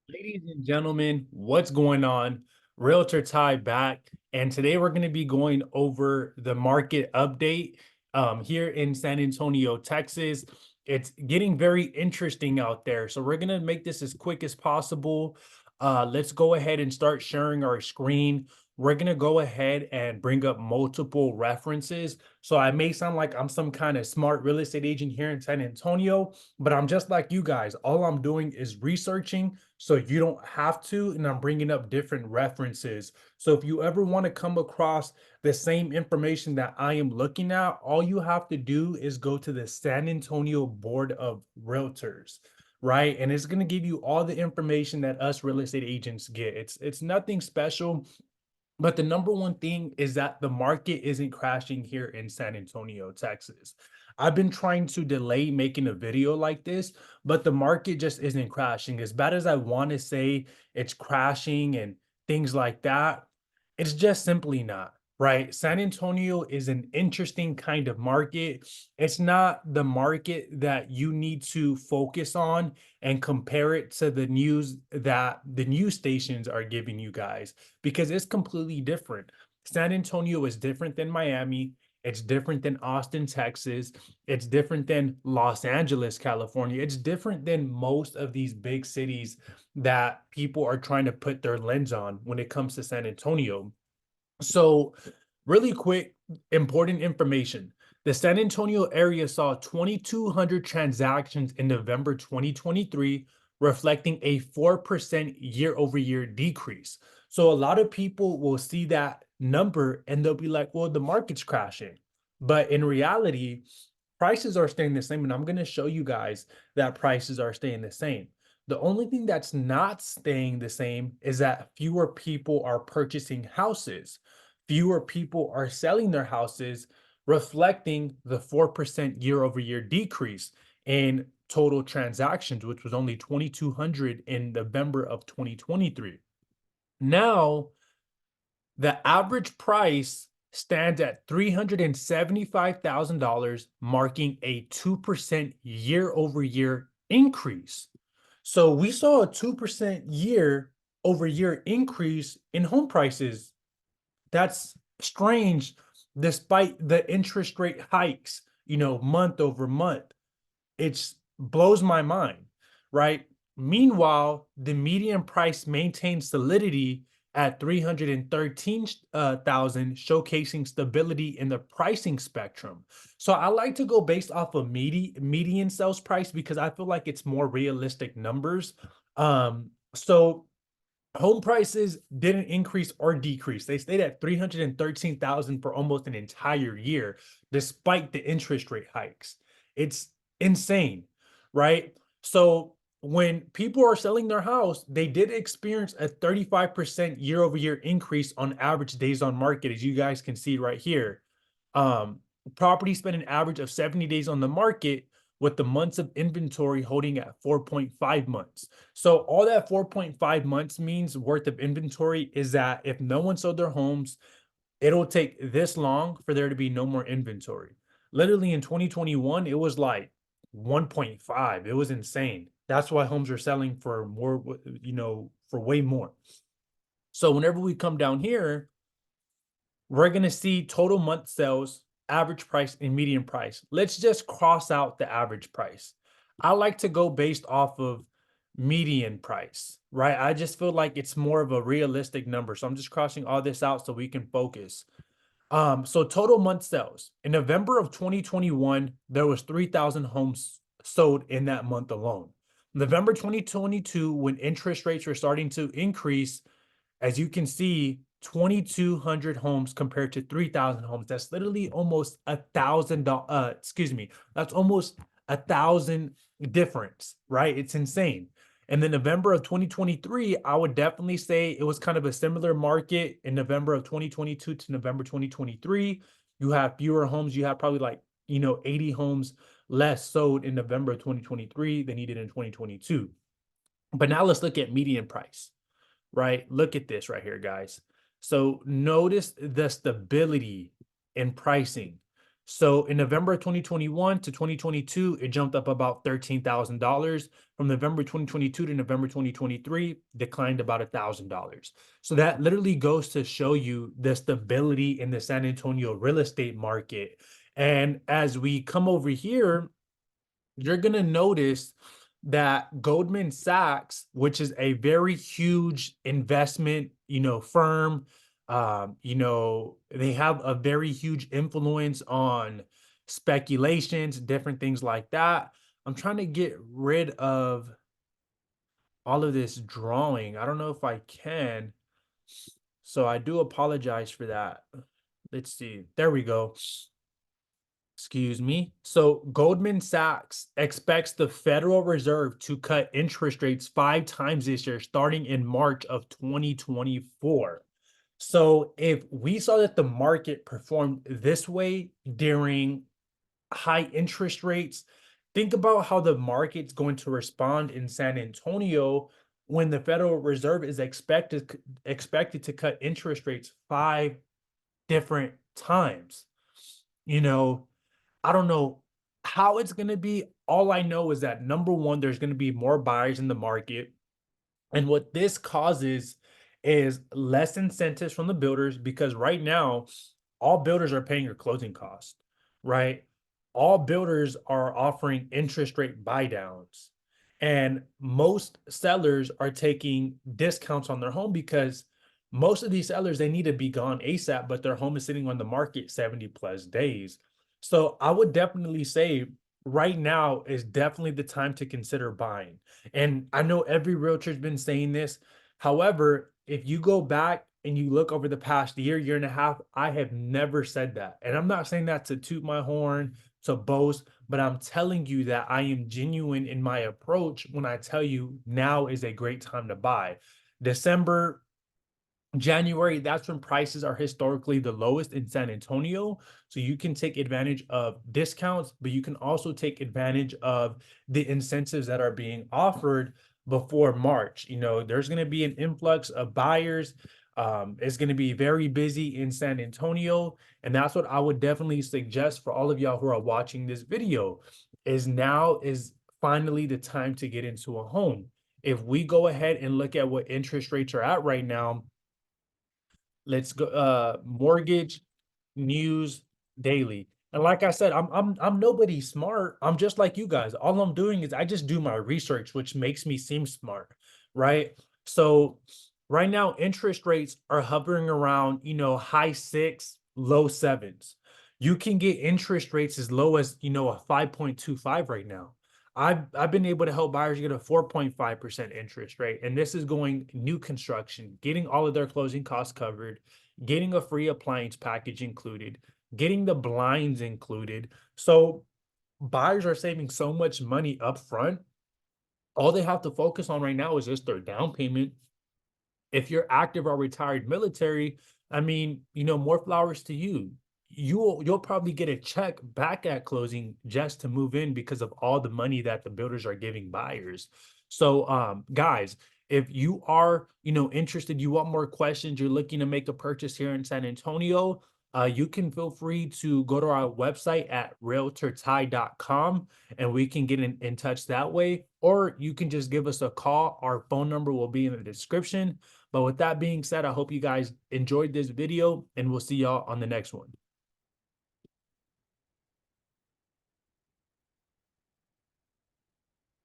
Ladies and gentlemen, what's going on? Realtor Ty back, and today we're going to be going over the market update here in San Antonio, Texas. It's getting very interesting out there, so we're going to make this as quick as possible. Let's go ahead and start sharing our screen. We're going to go ahead and bring up multiple references. So I may sound like I'm some kind of smart real estate agent here in San Antonio, but I'm just like you guys. All I'm doing is researching so you don't have to, and I'm bringing up different references. So if you ever want to come across the same information that I am looking at, all you have to do is go to the San Antonio Board of Realtors, right? And it's going to give you all the information that us real estate agents get. It's nothing special. But the number one thing is that the market isn't crashing here in San Antonio, Texas. I've been trying to delay making a video like this, but the market just isn't crashing. As bad as I want to say it's crashing and things like that, it's just simply not, right? San Antonio is an interesting kind of market. It's not the market that you need to focus on and compare it to the news that the news stations are giving you guys because it's completely different. San Antonio is different than Miami. It's different than Austin, Texas. It's different than Los Angeles, California. It's different than most of these big cities that people are trying to put their lens on when it comes to San Antonio. So, really quick, important information. The San Antonio area saw 2,200 transactions in November 2023, reflecting a 4% year over year decrease. So, a lot of people will see that number and they'll be like, well, the market's crashing. But in reality, prices are staying the same. And I'm going to show you guys that prices are staying the same. The only thing that's not staying the same is that fewer people are purchasing houses. Fewer people are selling their houses, reflecting the 4% year over year decrease in total transactions, which was only 2,200 in November of 2023. Now, the average price stands at $375,000, marking a 2% year over year increase. So we saw a 2% year over year increase in home prices. That's strange despite the interest rate hikes, month over month. It blows my mind, right? Meanwhile, the median price maintained solidity at 313,000, showcasing stability in the pricing spectrum. So I like to go based off of median sales price because I feel like it's more realistic numbers. So home prices didn't increase or decrease. They stayed at 313,000 for almost an entire year, despite the interest rate hikes. It's insane, right? So when people are selling their house, they did experience a 35% year over year increase on average days on market, as you guys can see right here. Um, Properties spent an average of 70 days on the market, with the months of inventory holding at 4.5 months. So all that 4.5 months means worth of inventory is that if no one sold their homes, it'll take this long for there to be no more inventory. Literally in 2021, it was like 1.5. It was insane. That's why homes are selling for more, for way more. So whenever we come down here, we're going to see total month sales, average price, and median price. Let's just cross out the average price. I like to go based off of median price, right? I just feel like it's more of a realistic number. So I'm just crossing all this out so we can focus. So total month sales. In November of 2021, there was 3,000 homes sold in that month alone. November 2022, when interest rates were starting to increase, as you can see, 2,200 homes compared to 3,000 homes. That's literally almost excuse me, that's almost 1,000 difference, right? It's insane. And then November of 2023, I would definitely say it was kind of a similar market in November of 2022 to November 2023. You have fewer homes. You have probably like, 80 homes less sold in November of 2023 than you did in 2022. But now let's look at median price, right? Look at this right here, guys. So notice the stability in pricing. So in November 2021 to 2022, it jumped up about $13,000. From November 2022 to November 2023, declined about $1,000. So that literally goes to show you the stability in the San Antonio real estate market. And as we come over here, you're going to notice that Goldman Sachs, which is a very huge investment, firm, they have a very huge influence on speculations, different things like that. I'm trying to get rid of all of this drawing. I don't know if I can. So I do apologize for that. Let's see. There we go. Excuse me. So Goldman Sachs expects the Federal Reserve to cut interest rates 5 times this year, starting in March of 2024. So if we saw that the market performed this way during high interest rates, think about how the market's going to respond in San Antonio when the Federal Reserve is expected to cut interest rates 5 different times. You know, I don't know how it's going to be. All I know is that number one, there's going to be more buyers in the market. And what this causes is less incentives from the builders because right now, all builders are paying your closing cost, right? All builders are offering interest rate buy downs. And most sellers are taking discounts on their home because most of these sellers, they need to be gone ASAP, but their home is sitting on the market 70 plus days. So I would definitely say right now is definitely the time to consider buying. And I know every realtor's been saying this. However, if you go back and you look over the past year and a half, I have never said that. And I'm not saying that to toot my horn, to boast, but I'm telling you that I am genuine in my approach when I tell you now is a great time to buy. December, January, that's when prices are historically the lowest in San Antonio. So you can take advantage of discounts, but you can also take advantage of the incentives that are being offered before March. There's going to be an influx of buyers. It's going to be very busy in San Antonio. And that's what I would definitely suggest for all of y'all who are watching this video is now is finally the time to get into a home. If we go ahead and look at what interest rates are at right now, let's go mortgage news daily. And like I said, I'm nobody smart. I'm just like you guys. All I'm doing is I just do my research, which makes me seem smart, right? So right now interest rates are hovering around, high six, low sevens. You can get interest rates as low as, a 5.25 right now. I've been able to help buyers get a 4.5% interest rate. And this is going new construction, getting all of their closing costs covered, getting a free appliance package included, getting the blinds included. So buyers are saving so much money up front. All they have to focus on right now is just their down payment. If you're active or retired military, I mean, more flowers to you. You'll probably get a check back at closing just to move in because of all the money that the builders are giving buyers. So guys, if you are, interested, you want more questions, you're looking to make a purchase here in San Antonio, you can feel free to go to our website at realtorty.com and we can get in touch that way. Or you can just give us a call. Our phone number will be in the description. But with that being said, I hope you guys enjoyed this video and we'll see y'all on the next one.